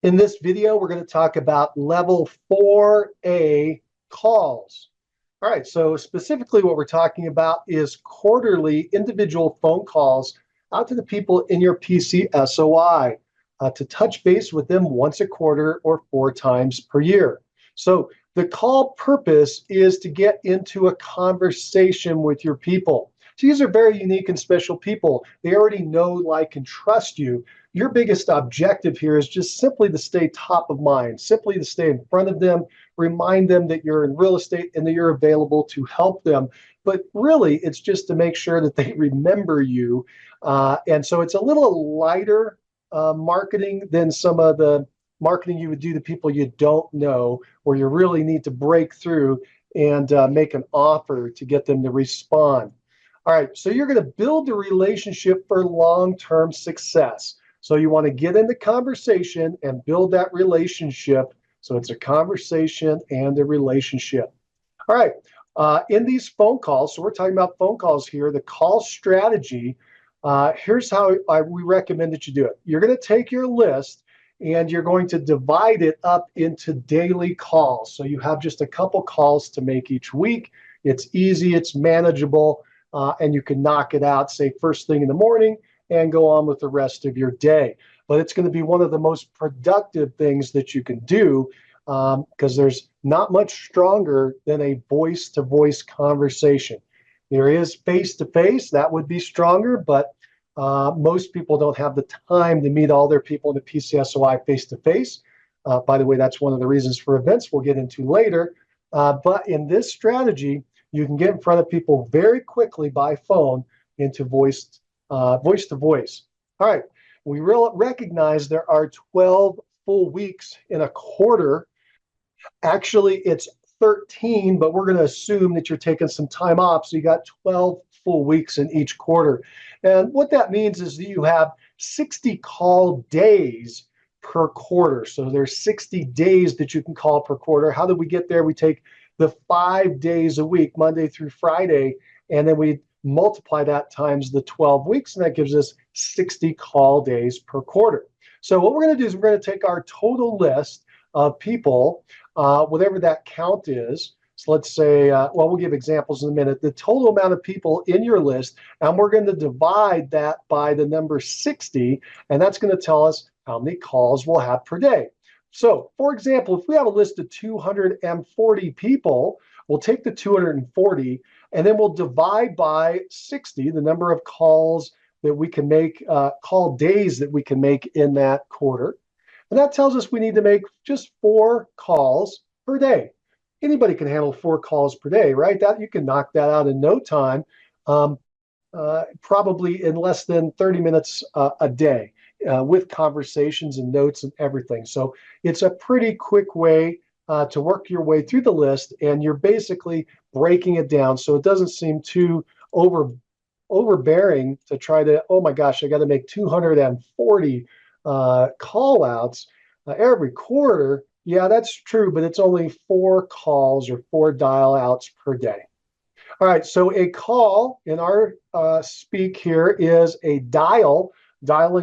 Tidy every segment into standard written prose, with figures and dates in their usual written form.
In this video, we're going to talk about level 4A calls. All right, so specifically what we're talking about is quarterly individual phone calls out to the people in your PCSOI to touch base with them once a quarter or 4 times per year. So the call purpose is to get into a conversation with your people. So these are very unique and special people. They already know, like, and trust you. Your biggest objective here is just simply to stay top of mind, simply to stay in front of them, remind them that you're in real estate and that you're available to help them. But really, it's just to make sure that they remember you. And so it's a little lighter marketing than some of the marketing you would do to people you don't know, where you really need to break through and make an offer to get them to respond. All right, so you're going to build the relationship for long-term success. So you want to get in the conversation and build that relationship. So it's a conversation and a relationship. All right, in these phone calls, so we're talking about phone calls here, the call strategy, here's how we recommend that you do it. You're going to take your list and you're going to divide it up into daily calls. So you have just a couple calls to make each week. It's easy, it's manageable, and you can knock it out, say, first thing in the morning, and go on with the rest of your day. But it's going to be one of the most productive things that you can do, because there's not much stronger than a voice-to-voice conversation. There is face-to-face, that would be stronger, but most people don't have the time to meet all their people in the PCSOI face-to-face. By the way, that's one of the reasons for events we'll get into later. But in this strategy, you can get in front of people very quickly by phone into voice to voice. All right, we recognize there are 12 full weeks in a quarter. Actually, it's 13, but we're going to assume that you're taking some time off. So you got 12 full weeks in each quarter. And what that means is that you have 60 call days per quarter. So there's 60 days that you can call per quarter. How did we get there? We take the 5 days a week, Monday through Friday, and then we multiply that times the 12 weeks, and that gives us 60 call days per quarter. So what we're going to do is we're going to take our total list of people, whatever that count is. So let's say, well, we'll give examples in a minute, the total amount of people in your list, and we're going to divide that by the number 60, and that's going to tell us how many calls we'll have per day. So, for example, if we have a list of 240 people, we'll take the 240, and then we'll divide by 60, the number of calls that we can make, call days that we can make in that quarter. And that tells us we need to make just 4 calls per day. Anybody can handle 4 calls per day, right? That you can knock that out in no time, probably in less than 30 minutes a day, with conversations and notes and everything. So it's a pretty quick way to work your way through the list, and you're basically breaking it down so it doesn't seem too overbearing to try to, oh my gosh, I got to make 240 call outs every quarter. Yeah, that's true, but it's only 4 calls or 4 dial outs per day. All right, so a call in our speak here is a dialing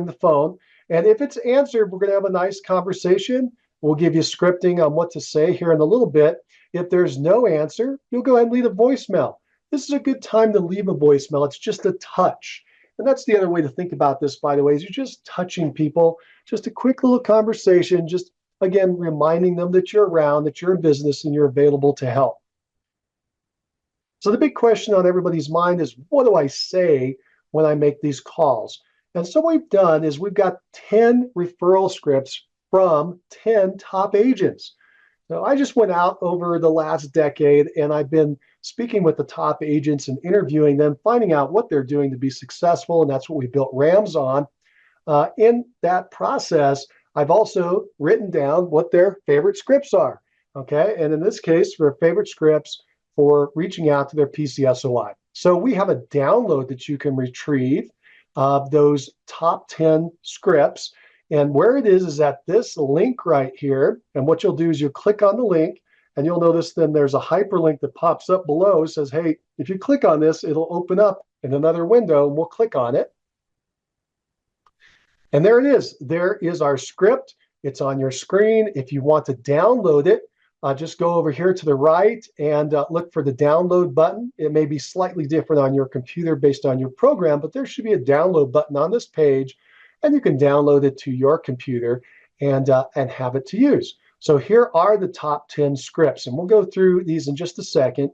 the phone. And if it's answered, we're going to have a nice conversation. We'll give you scripting on what to say here in a little bit. If there's no answer, you'll go ahead and leave a voicemail. This is a good time to leave a voicemail. It's just a touch. And that's the other way to think about this, by the way, is you're just touching people, just a quick little conversation, just, again, reminding them that you're around, that you're in business, and you're available to help. So the big question on everybody's mind is, what do I say when I make these calls? And so what we've done is we've got 10 referral scripts from 10 top agents. So I just went out over the last decade, and I've been speaking with the top agents and interviewing them, finding out what they're doing to be successful, and that's what we built RAMS on. In that process, I've also written down what their favorite scripts are, okay? And in this case, their favorite scripts for reaching out to their PCSOI. So we have a download that you can retrieve of those top 10 scripts. And where it is at this link right here. And what you'll do is you'll click on the link, and you'll notice then there's a hyperlink that pops up below. It says, hey, if you click on this, it'll open up in another window, and we'll click on it. And there it is. There is our script. It's on your screen. If you want to download it, just go over here to the right and look for the download button. It may be slightly different on your computer based on your program, but there should be a download button on this page, and you can download it to your computer and have it to use. So here are the top 10 scripts, and we'll go through these in just a second.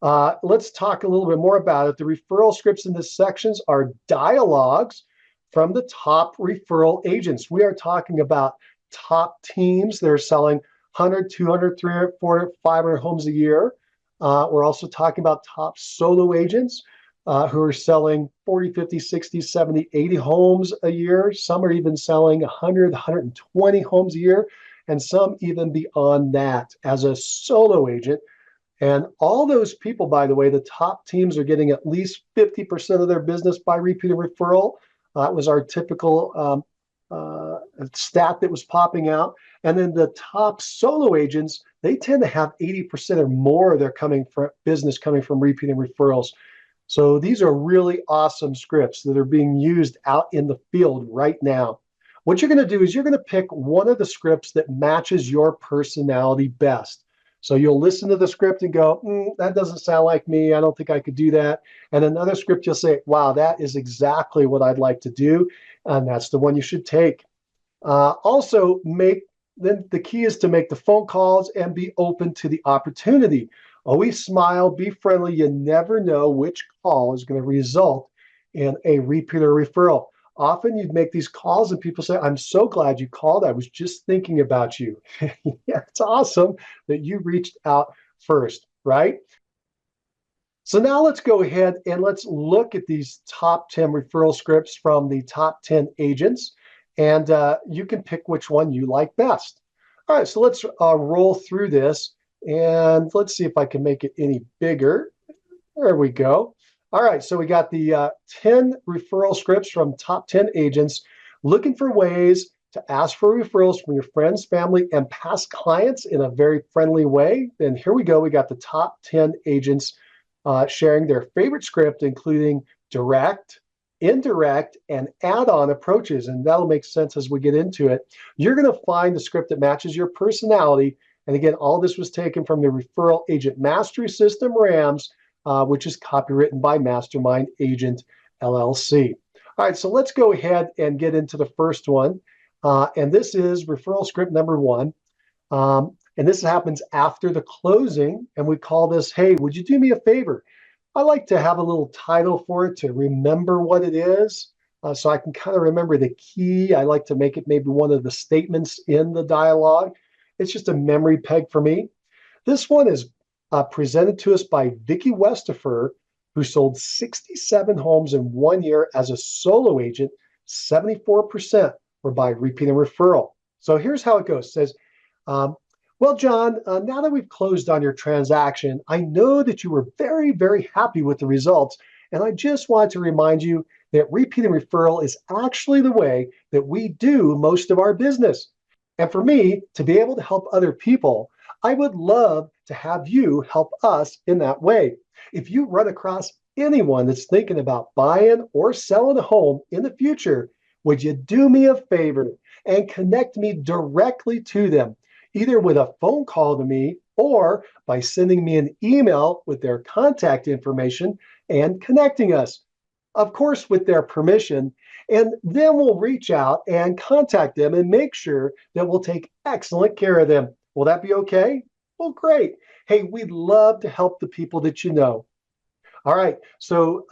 Let's talk a little bit more about it. The referral scripts in this sections are dialogues from the top referral agents. We are talking about top teams that are selling 100, 200, 300, 400, 500 homes a year. We're also talking about top solo agents who are selling 40, 50, 60, 70, 80 homes a year. Some are even selling 100, 120 homes a year, and some even beyond that as a solo agent. And all those people, by the way, the top teams are getting at least 50% of their business by repeated referral. That was our typical stat that was popping out. And then the top solo agents, they tend to have 80% or more of their business coming from repeated referrals. So these are really awesome scripts that are being used out in the field right now. What you're going to do is you're going to pick one of the scripts that matches your personality best. So you'll listen to the script and go, that doesn't sound like me. I don't think I could do that. And another script, you'll say, wow, that is exactly what I'd like to do. And that's the one you should take. Also, then the key is to make the phone calls and be open to the opportunity. Always smile, be friendly. You never know which call is going to result in a repeat or referral. Often you'd make these calls and people say, I'm so glad you called. I was just thinking about you. Yeah, it's awesome that you reached out first, right? So now let's go ahead and let's look at these top 10 referral scripts from the top 10 agents, and you can pick which one you like best. All right, so let's roll through this, and let's see if I can make it any bigger. There we go. All right, so we got the 10 referral scripts from top 10 agents looking for ways to ask for referrals from your friends, family, and past clients in a very friendly way. And here we go. We got the top 10 agents sharing their favorite script, including direct, indirect, and add-on approaches. And that'll make sense as we get into it. You're going to find the script that matches your personality. And again, all this was taken from the Referral Agent Mastery System, RAMS, which is copywritten by Mastermind Agent LLC. All right, so let's go ahead and get into the first one. And this is referral script number 1. And this happens after the closing. And we call this, hey, would you do me a favor? I like to have a little title for it to remember what it is. So I can kind of remember the key. I like to make it maybe one of the statements in the dialogue. It's just a memory peg for me. This one is presented to us by Vicki Westifer, who sold 67 homes in 1 year as a solo agent. 74% were by repeat and referral. So here's how it goes. It says, well, John, now that we've closed on your transaction, I know that you were very, very happy with the results. And I just wanted to remind you that repeat and referral is actually the way that we do most of our business. And for me to be able to help other people, I would love to have you help us in that way. If you run across anyone that's thinking about buying or selling a home in the future, would you do me a favor and connect me directly to them, either with a phone call to me or by sending me an email with their contact information and connecting us, of course, with their permission. And then we'll reach out and contact them and make sure that we'll take excellent care of them. Will that be okay? Well, great. Hey, we'd love to help the people that you know. All right, so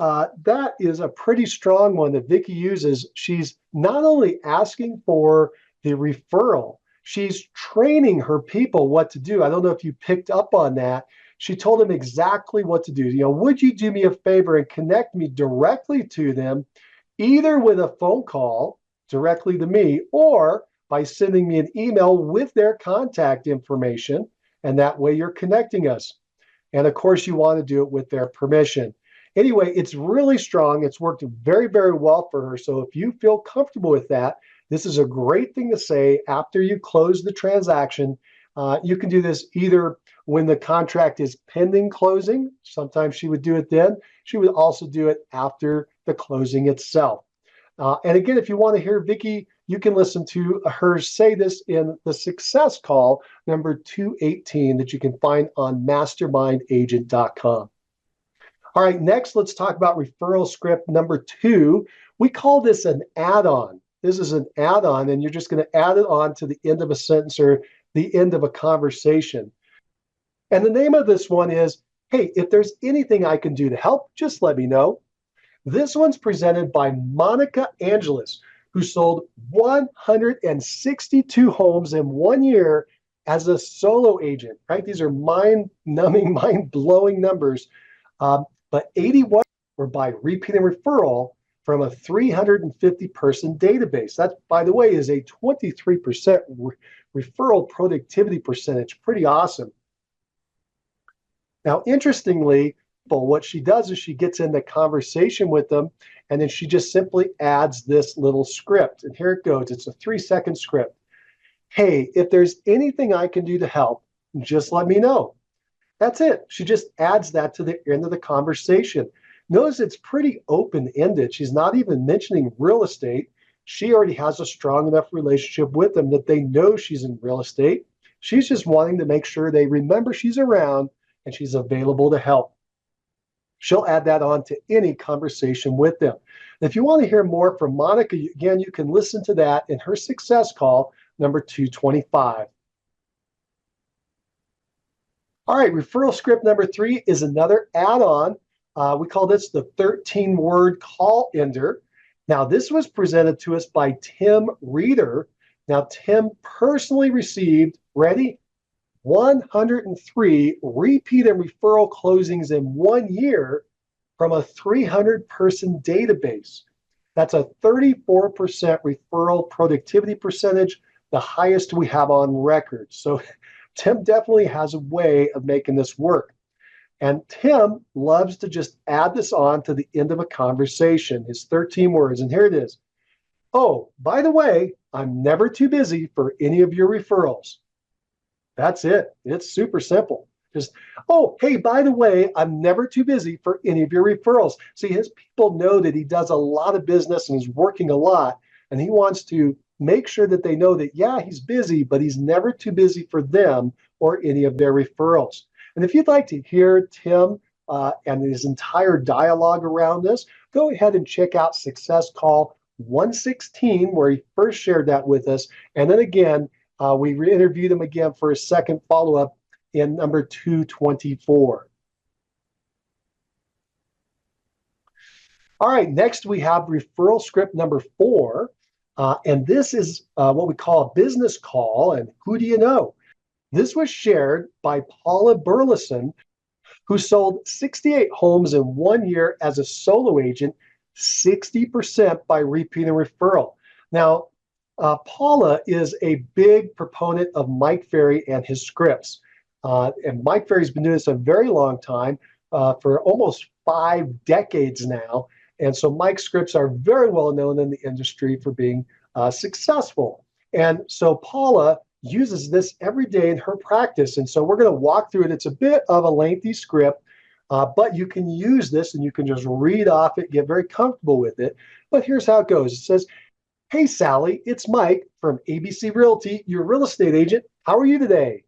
that is a pretty strong one that Vicki uses. She's not only asking for the referral, she's training her people what to do. I don't know if you picked up on that. She told them exactly what to do. You know, would you do me a favor and connect me directly to them, either with a phone call directly to me or by sending me an email with their contact information, and that way you're connecting us. And of course, you want to do it with their permission. Anyway, it's really strong. It's worked very, very well for her. So if you feel comfortable with that, this is a great thing to say after you close the transaction. You can do this either when the contract is pending closing. Sometimes she would do it then. She would also do it after the closing itself. And again, if you want to hear Vicki you can listen to her say this in the success call number 218 that you can find on mastermindagent.com. All right, next, let's talk about referral script number 2. We call this an add-on. This is an add-on, and you're just going to add it on to the end of a sentence or the end of a conversation. And the name of this one is, hey, if there's anything I can do to help, just let me know. This one's presented by Monica Angelis, who sold 162 homes in 1 year as a solo agent, right? These are mind-numbing, mind-blowing numbers. But 81 were by repeat and referral from a 350-person database. That, by the way, is a 23% referral productivity percentage. Pretty awesome. Now, interestingly, what she does is she gets in the conversation with them, and then she just simply adds this little script. And here it goes. It's a 3-second script. Hey, if there's anything I can do to help, just let me know. That's it. She just adds that to the end of the conversation. Notice it's pretty open-ended. She's not even mentioning real estate. She already has a strong enough relationship with them that they know she's in real estate. She's just wanting to make sure they remember she's around and she's available to help. She'll add that on to any conversation with them. If you want to hear more from Monica, again, you can listen to that in her success call number 225. All right, referral script number 3 is another add-on. We call this the 13-word call ender. Now, this was presented to us by Tim Reeder. Now, Tim personally received, ready, 103 repeat and referral closings in 1 year from a 300-person database. That's a 34% referral productivity percentage, the highest we have on record. So Tim definitely has a way of making this work. And Tim loves to just add this on to the end of a conversation, his 13 words. And here it is. Oh, by the way, I'm never too busy for any of your referrals. That's it. It's super simple. Just, oh, hey, by the way, I'm never too busy for any of your referrals. See, his people know that he does a lot of business and he's working a lot, and he wants to make sure that they know that, yeah, he's busy, but he's never too busy for them or any of their referrals. And if you'd like to hear Tim and his entire dialogue around this, go ahead and check out Success Call 116, where he first shared that with us. And then again, we re-interviewed him again for a second follow-up in number 224. All right, next we have referral script number 4. And this is what we call a business call. And who do you know? This was shared by Paula Burleson, who sold 68 homes in 1 year as a solo agent, 60% by repeat and referral. Now, Paula is a big proponent of Mike Ferry and his scripts. And Mike Ferry's been doing this a very long time, for almost 5 decades now. And so Mike's scripts are very well known in the industry for being successful. And so Paula uses this every day in her practice. And so we're going to walk through it. It's a bit of a lengthy script, but you can use this and you can just read off it, get very comfortable with it. But here's how it goes. It says, hey, Sally, it's Mike from ABC Realty, your real estate agent. How are you today?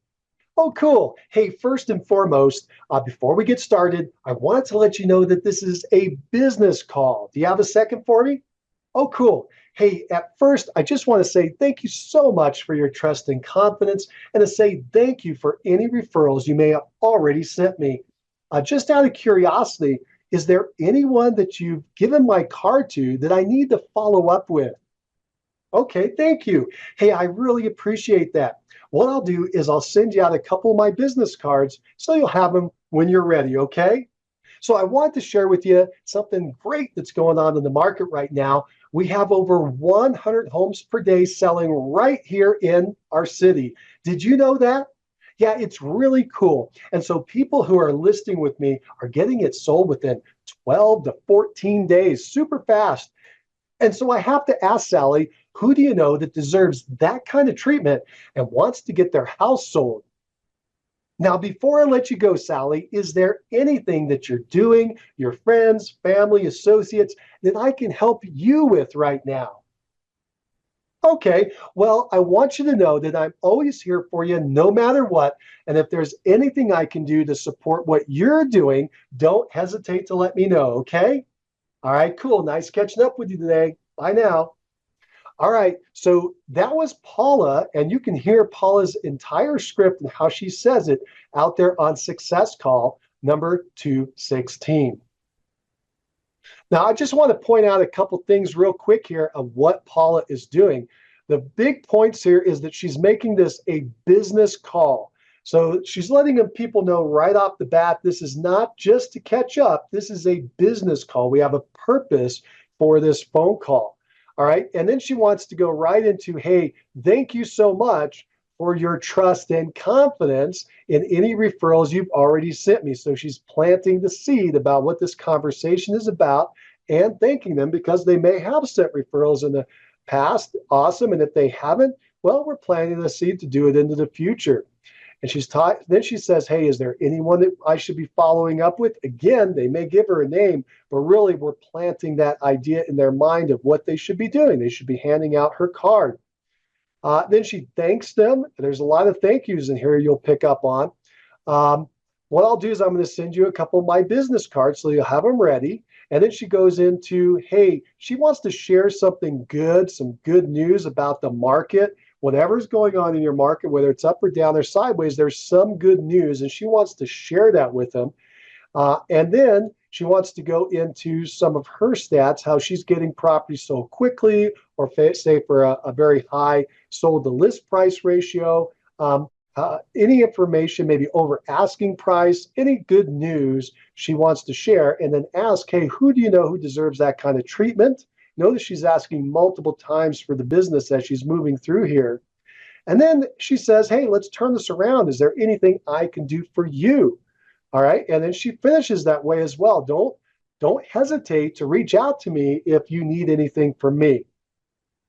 Oh, cool. Hey, first and foremost, before we get started, I wanted to let you know that this is a business call. Do you have a second for me? Oh, cool. Hey, at first, I just want to say thank you so much for your trust and confidence, and to say thank you for any referrals you may have already sent me. Just out of curiosity, is there anyone that you've given my card to that I need to follow up with? Okay, thank you. Hey, I really appreciate that. What I'll do is I'll send you out a couple of my business cards so you'll have them when you're ready, okay? So I want to share with you something great that's going on in the market right now. We have over 100 homes per day selling right here in our city. Did you know that? Yeah, it's really cool. And so people who are listing with me are getting it sold within 12 to 14 days, super fast. And so I have to ask Sally, who do you know that deserves that kind of treatment and wants to get their house sold? Now, before I let you go, Sally, is there anything that you're doing, your friends, family, associates, that I can help you with right now? Okay, well, I want you to know that I'm always here for you no matter what. And if there's anything I can do to support what you're doing, don't hesitate to let me know, okay? All right, cool. Nice catching up with you today. Bye now. All right, so that was Paula, and you can hear Paula's entire script and how she says it out there on Success Call number 216. Now, I just want to point out a couple things real quick here of what Paula is doing. The big points here is that she's making this a business call. So she's letting people know right off the bat, this is not just to catch up. This is a business call. We have a purpose for this phone call. All right. And then she wants to go right into, hey, thank you so much for your trust and confidence in any referrals you've already sent me. So she's planting the seed about what this conversation is about and thanking them because they may have sent referrals in the past. Awesome. And if they haven't, well, we're planting the seed to do it into the future. And then she says, hey, is there anyone that I should be following up with? Again, they may give her a name, but really we're planting that idea in their mind of what they should be doing. They should be handing out her card. Then she thanks them. There's a lot of thank yous in here you'll pick up on. What I'll do is I'm going to send you a couple of my business cards so you'll have them ready. And then she goes into, hey, she wants to share something good, some good news about the market. Whatever's going on in your market, whether it's up or down or sideways, there's some good news, and she wants to share that with them. And then she wants to go into some of her stats, how she's getting property sold quickly, or say for a very high sold to list price ratio. Any information, maybe over asking price, any good news she wants to share, and then ask, hey, who do you know who deserves that kind of treatment? Notice she's asking multiple times for the business as she's moving through here. And then she says, hey, let's turn this around. Is there anything I can do for you? All right. And then she finishes that way as well. Don't hesitate to reach out to me if you need anything from me.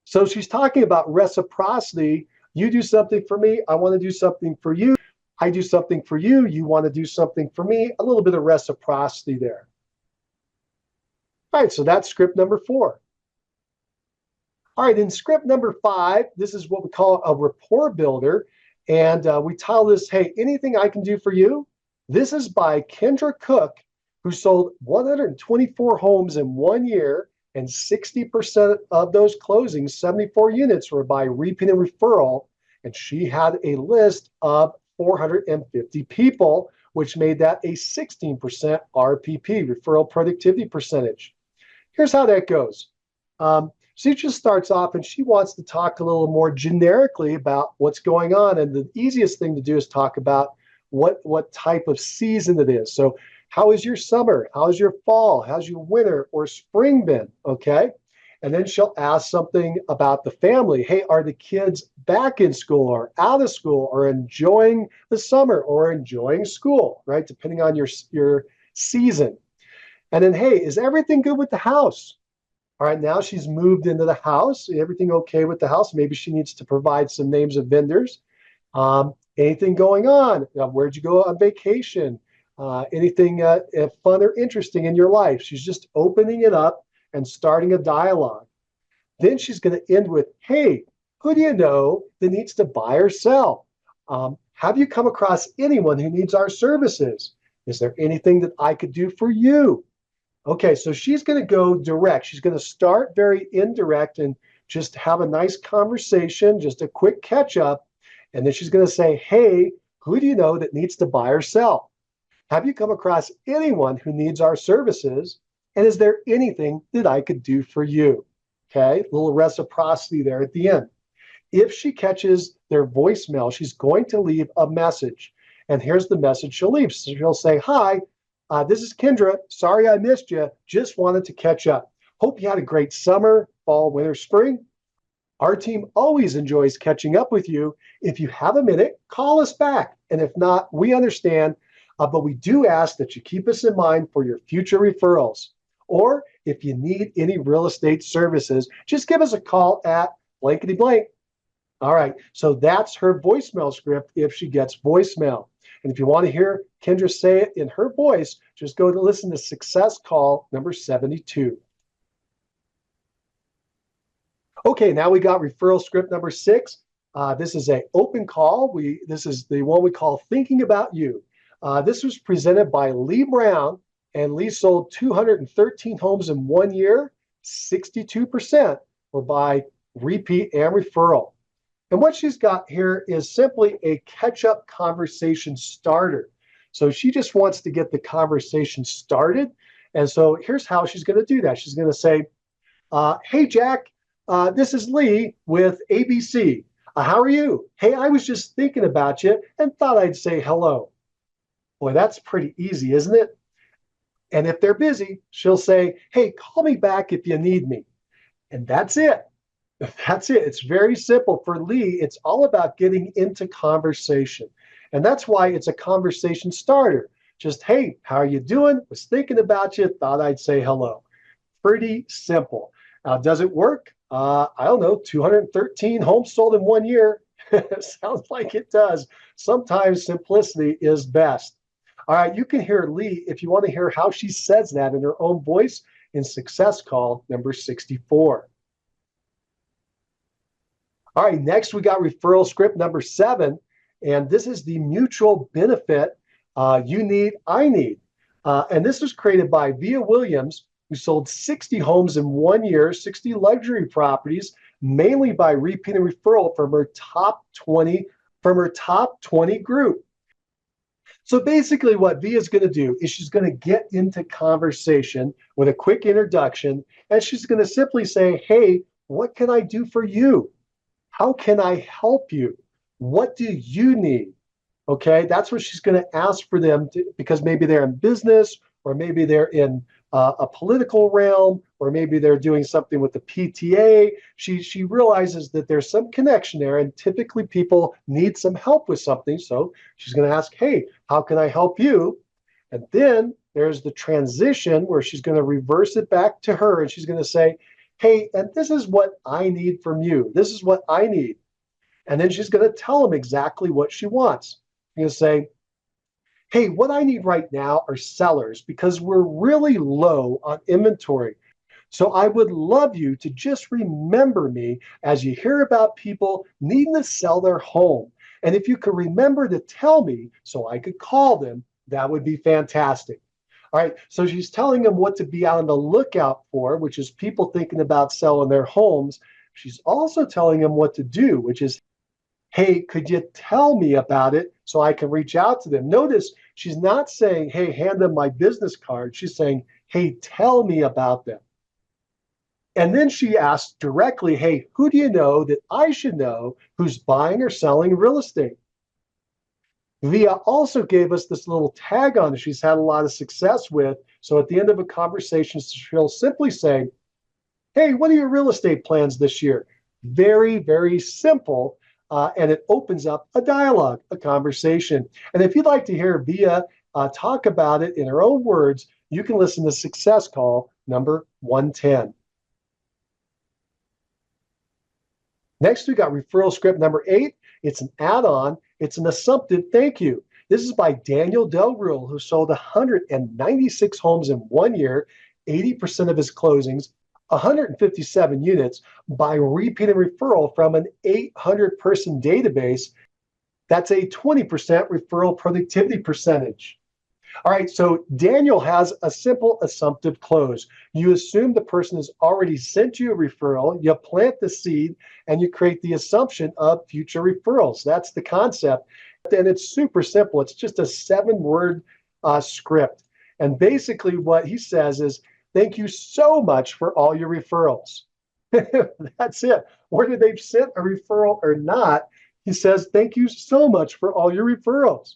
So she's talking about reciprocity. You do something for me, I want to do something for you. I do something for you, you want to do something for me. A little bit of reciprocity there. All right, so that's script number 4. All right, in script number 5, this is what we call a rapport builder. And we title this, hey, anything I can do for you? This is by Kendra Cook, who sold 124 homes in 1 year, and 60% of those closings, 74 units, were by repeat and referral. And she had a list of 450 people, which made that a 16% RPP, referral productivity percentage. Here's how that goes. She just starts off and she wants to talk a little more generically about what's going on. And the easiest thing to do is talk about what type of season it is. So how is your summer? How's your fall? How's your winter or spring been? Okay. And then she'll ask something about the family. Hey, are the kids back in school or out of school or enjoying the summer or enjoying school, right? Depending on your season. And then, hey, is everything good with the house? All right, now she's moved into the house. Everything okay with the house? Maybe she needs to provide some names of vendors. Anything going on? Where'd you go on vacation? Anything fun or interesting in your life? She's just opening it up and starting a dialogue. Then she's going to end with, hey, who do you know that needs to buy or sell? Have you come across anyone who needs our services? Is there anything that I could do for you? Okay, so she's going to go direct. She's going to start very indirect and just have a nice conversation, just a quick catch up. And then she's going to say, hey, who do you know that needs to buy or sell? Have you come across anyone who needs our services? And is there anything that I could do for you? Okay, a little reciprocity there at the end. If she catches their voicemail, she's going to leave a message. And here's the message she'll leave. So she'll say, hi, this is Kendra. Sorry I missed you. Just wanted to catch up. Hope you had a great summer, fall, winter, spring. Our team always enjoys catching up with you. If you have a minute, call us back. And if not, we understand. But we do ask that you keep us in mind for your future referrals. Or if you need any real estate services, just give us a call at blankety blank. All right, so that's her voicemail script if she gets voicemail. And if you want to hear Kendra say it in her voice, just go to listen to Success Call number 72. Okay, now we got referral script number 6. This is an open call. This is the one we call Thinking About You. This was presented by Lee Brown, and Lee sold 213 homes in 1 year. 62% were by repeat and referral. And what she's got here is simply a catch-up conversation starter. So she just wants to get the conversation started. And so here's how she's going to do that. She's going to say, hey, Jack, this is Lee with ABC. How are you? Hey, I was just thinking about you and thought I'd say hello. Boy, that's pretty easy, isn't it? And if they're busy, she'll say, hey, call me back if you need me. And that's it. That's it. It's very simple. For Lee, it's all about getting into conversation. And that's why it's a conversation starter. Just, hey, how are you doing? Was thinking about you, thought I'd say hello. Pretty simple. Does it work? I don't know, 213 homes sold in 1 year. Sounds like it does. Sometimes simplicity is best. All right, you can hear Lee if you want to hear how she says that in her own voice in Success Call number 64. All right, next we got referral script number 7, and this is the mutual benefit you need, I need. And this was created by Via Williams, who sold 60 homes in 1 year, 60 luxury properties, mainly by repeat and referral from her top 20 group. So basically what Via is going to do is she's going to get into conversation with a quick introduction, and she's going to simply say, hey, what can I do for you? How can I help you? What do you need? Okay, that's what she's going to ask for them to, because maybe they're in business, or maybe they're in a political realm, or maybe they're doing something with the PTA. She realizes that there's some connection there, and typically people need some help with something. So she's going to ask, hey, how can I help you? And then there's the transition where she's going to reverse it back to her, and she's going to say, hey, and this is what I need from you. This is what I need. And then she's going to tell them exactly what she wants. She's going to say, hey, what I need right now are sellers because we're really low on inventory. So I would love you to just remember me as you hear about people needing to sell their home. And if you could remember to tell me so I could call them, that would be fantastic. All right, so she's telling them what to be on the lookout for, which is people thinking about selling their homes. She's also telling them what to do, which is, hey, could you tell me about it so I can reach out to them? Notice she's not saying, hey, hand them my business card. She's saying, hey, tell me about them. And then she asks directly, hey, who do you know that I should know who's buying or selling real estate? Via also gave us this little tag on that she's had a lot of success with. So at the end of a conversation, she'll simply say, hey, what are your real estate plans this year? Very, very simple. And it opens up a dialogue, a conversation. And if you'd like to hear Via talk about it in her own words, you can listen to Success Call number 110. Next, we got referral script number 8. It's an add-on. It's an assumptive thank you. This is by Daniel Del Real, who sold 196 homes in 1 year, 80% of his closings, 157 units by repeat and referral from an 800-person database. That's a 20% referral productivity percentage. All right, so Daniel has a simple assumptive close. You assume the person has already sent you a referral, you plant the seed, and you create the assumption of future referrals. That's the concept. And it's super simple. It's just a 7-word script. And basically what he says is, thank you so much for all your referrals. That's it. Whether they've sent a referral or not, he says, thank you so much for all your referrals.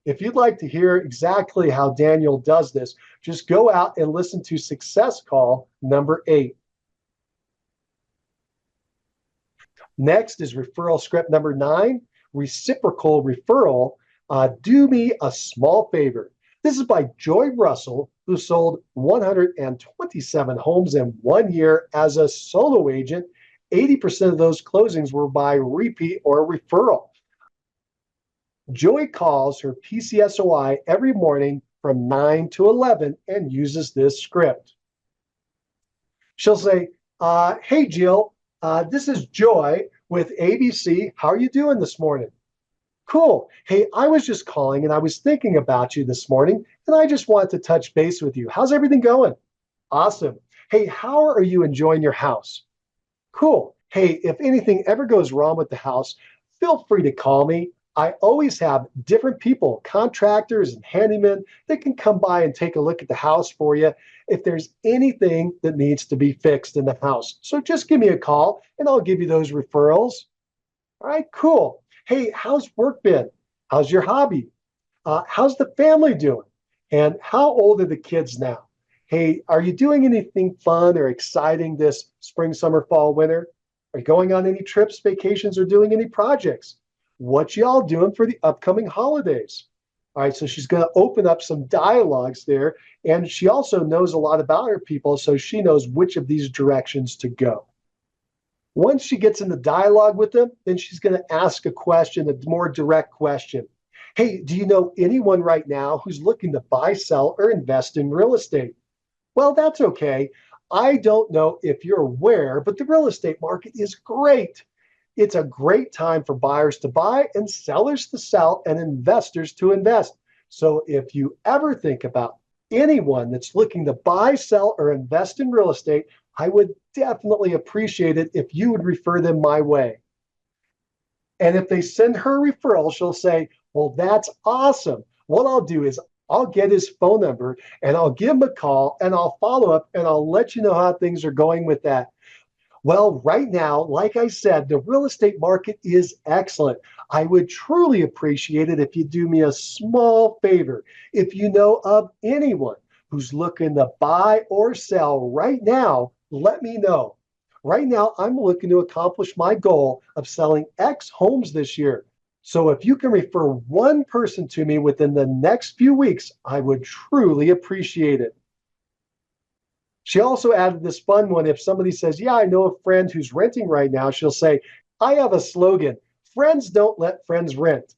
If you'd like to hear exactly how Daniel does this, just go out and listen to Success Call number 8. Next is referral script number 9, reciprocal referral. Do me a small favor. This is by Joy Russell, who sold 127 homes in 1 year as a solo agent. 80% of those closings were by repeat or referral. Joy calls her PCSOI every morning from 9 to 11 and uses this script. She'll say, Hey, Jill, this is Joy with ABC. How are you doing this morning? Cool. Hey, I was just calling and I was thinking about you this morning, and I just wanted to touch base with you. How's everything going? Awesome. Hey, how are you enjoying your house? Cool. Hey, if anything ever goes wrong with the house, feel free to call me. I always have different people, contractors and handymen that can come by and take a look at the house for you if there's anything that needs to be fixed in the house. So just give me a call and I'll give you those referrals. All right, cool. Hey, how's work been? How's your hobby? How's the family doing? And how old are the kids now? Hey, are you doing anything fun or exciting this spring, summer, fall, winter? Are you going on any trips, vacations, or doing any projects? What y'all doing for the upcoming holidays? All right, so she's going to open up some dialogues there. And she also knows a lot about her people, so she knows which of these directions to go. Once she gets into dialogue with them, then she's going to ask a question, a more direct question. Hey, do you know anyone right now who's looking to buy, sell, or invest in real estate? Well, that's okay. I don't know if you're aware, but the real estate market is great. It's a great time for buyers to buy and sellers to sell and investors to invest. So if you ever think about anyone that's looking to buy, sell, or invest in real estate, I would definitely appreciate it if you would refer them my way. And if they send her a referral, she'll say, well, that's awesome. What I'll do is I'll get his phone number and I'll give him a call and I'll follow up and I'll let you know how things are going with that. Well, right now, like I said, the real estate market is excellent. I would truly appreciate it if you do me a small favor. If you know of anyone who's looking to buy or sell right now, let me know. Right now, I'm looking to accomplish my goal of selling X homes this year. So if you can refer one person to me within the next few weeks, I would truly appreciate it. She also added this fun one. If somebody says, yeah, I know a friend who's renting right now, she'll say, I have a slogan, friends don't let friends rent.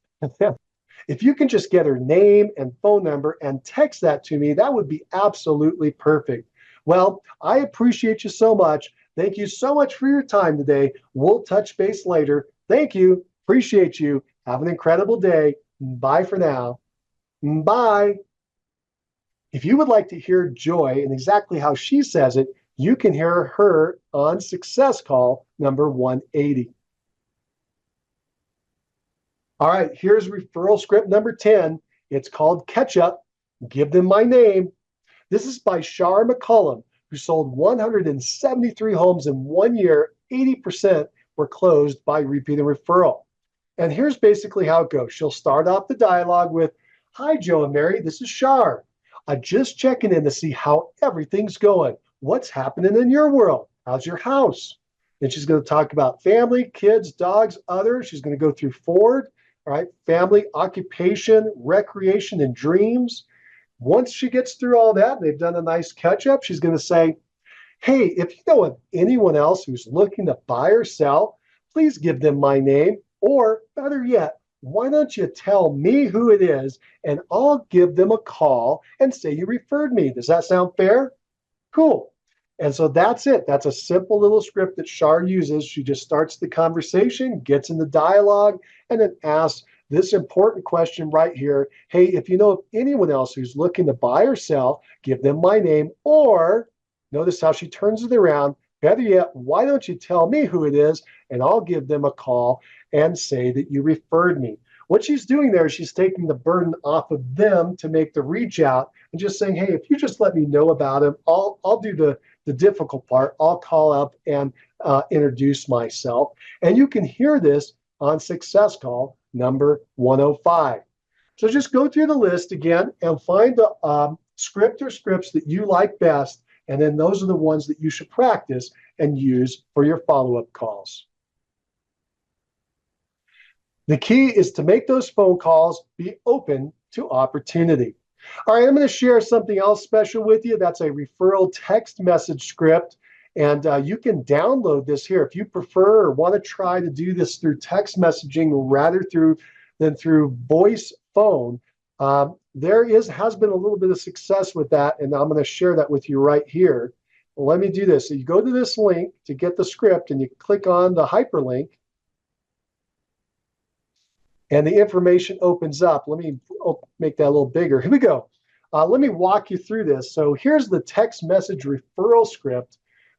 If you can just get her name and phone number and text that to me, that would be absolutely perfect. Well, I appreciate you so much. Thank you so much for your time today. We'll touch base later. Thank you. Appreciate you. Have an incredible day. Bye for now. Bye. If you would like to hear Joy and exactly how she says it, you can hear her on Success Call number 180. All right, here's referral script number 10. It's called Catch Up. Give them my name. This is by Shar McCullum, who sold 173 homes in 1 year. 80% were closed by repeat and referral. And here's basically how it goes. She'll start off the dialogue with, hi, Joe and Mary, this is Shar. I'm just checking in to see how everything's going. What's happening in your world? How's your house? Then she's going to talk about family, kids, dogs, others. She's going to go through Ford, all right, family, occupation, recreation, and dreams. Once she gets through all that, they've done a nice catch up. She's going to say, hey, if you know of anyone else who's looking to buy or sell, please give them my name. Or better yet, why don't you tell me who it is and I'll give them a call and say you referred me. Does that sound fair? Cool. And so that's it. That's a simple little script that Shar uses. She just starts the conversation, gets in the dialogue, and then asks this important question right here. Hey, if you know of anyone else who's looking to buy or sell, give them my name. Or notice how she turns it around. Better yet, why don't you tell me who it is and I'll give them a call and say that you referred me. What she's doing there is she's taking the burden off of them to make the reach out and just saying, hey, if you just let me know about him, I'll do the difficult part. I'll call up and introduce myself. And you can hear this on Success Call number 105. So just go through the list again and find the script or scripts that you like best. And then those are the ones that you should practice and use for your follow-up calls. The key is to make those phone calls be open to opportunity. All right, I'm going to share something else special with you. That's a referral text message script. And you can download this here if you prefer or want to try to do this through text messaging rather than through voice phone. There has been a little bit of success with that, and I'm going to share that with you right here. let me do this. So you go to this link to get the script and you click on the hyperlink and the information opens up. Let me make that a little bigger. Here we go. Let me walk you through this. So here's the text message referral script.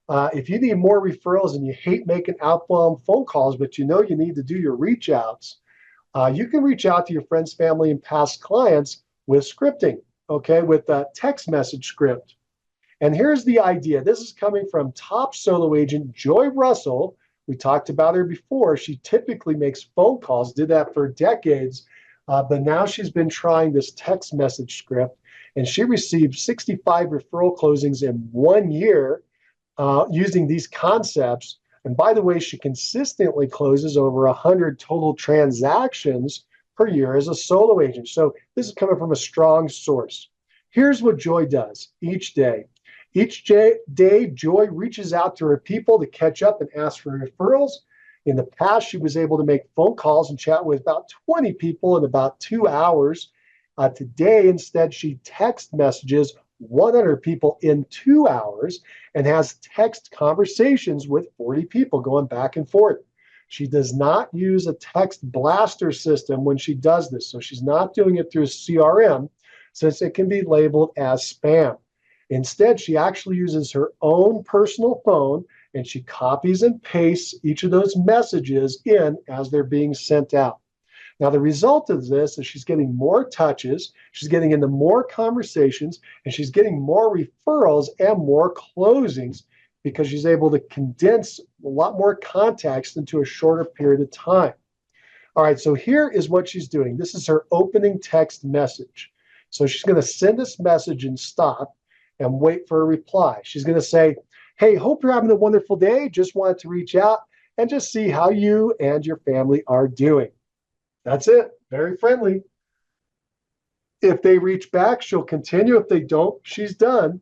If you need more referrals and you hate making outbound phone calls, but you know you need to do your reach outs, you can reach out to your friends, family, and past clients with scripting, okay, with a text message script. And here's the idea. This is coming from top solo agent Joy Russell. We talked about her before. She typically makes phone calls, did that for decades, but now she's been trying this text message script, and she received 65 referral closings in 1 year using these concepts. And by the way, she consistently closes over 100 total transactions per year as a solo agent. So this is coming from a strong source. Here's what Joy does each day. Each day, Joy reaches out to her people to catch up and ask for referrals. In the past, she was able to make phone calls and chat with about 20 people in about 2 hours. Today, instead, she text messages 100 people in 2 hours and has text conversations with 40 people going back and forth. She does not use a text blaster system when she does this. So she's not doing it through a CRM since it can be labeled as spam. Instead, she actually uses her own personal phone and she copies and pastes each of those messages in as they're being sent out. Now, the result of this is she's getting more touches, she's getting into more conversations, and she's getting more referrals and more closings because she's able to condense a lot more context into a shorter period of time. All right, so here is what she's doing. This is her opening text message. So she's going to send this message and stop and wait for a reply. She's going to say, hey, hope you're having a wonderful day. Just wanted to reach out and just see how you and your family are doing. That's it. Very friendly. If they reach back, she'll continue. If they don't, she's done.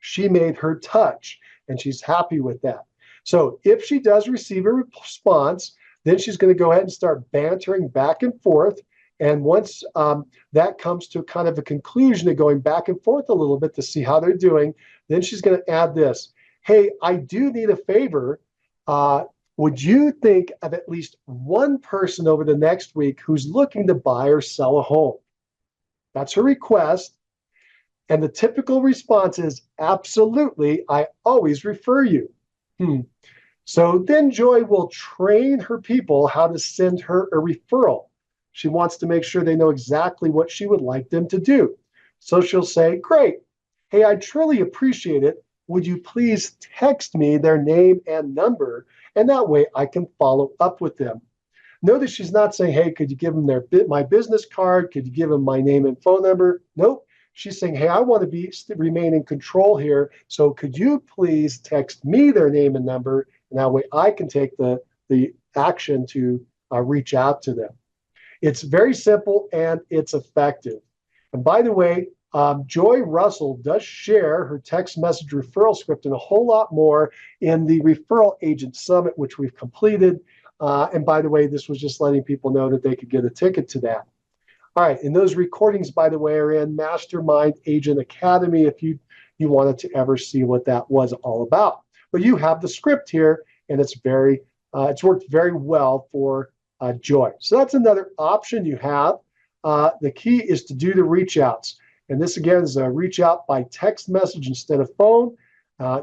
She made her touch, and she's happy with that. So if she does receive a response, then she's going to go ahead and start bantering back and forth. And once that comes to kind of a conclusion of going back and forth a little bit to see how they're doing, then she's going to add this. Hey, I do need a favor. Would you think of at least one person over the next week who's looking to buy or sell a home? That's her request. And the typical response is, absolutely, I always refer you. So then Joy will train her people how to send her a referral. She wants to make sure they know exactly what she would like them to do. So she'll say, great. Hey, I truly appreciate it. Would you please text me their name and number? And that way I can follow up with them. Notice she's not saying, hey, could you give them my business card? Could you give them my name and phone number? Nope. She's saying, hey, I want to remain in control here. So could you please text me their name and number? And that way I can take the action to reach out to them. It's very simple and it's effective. And by the way, Joy Russell does share her text message referral script and a whole lot more in the Referral Agent Summit, which we've completed. And by the way, this was just letting people know that they could get a ticket to that. All right, and those recordings, by the way, are in Mastermind Agent Academy if you wanted to ever see what that was all about. But you have the script here, and it's worked very well for Joy. So that's another option you have. The key is to do the reach outs. And this, again, is a reach out by text message instead of phone.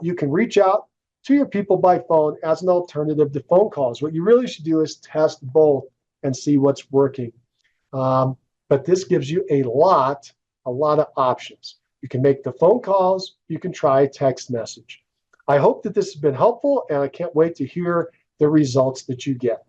You can reach out to your people by phone as an alternative to phone calls. What you really should do is test both and see what's working. But this gives you a lot of options. You can make the phone calls. You can try a text message. I hope that this has been helpful, and I can't wait to hear the results that you get.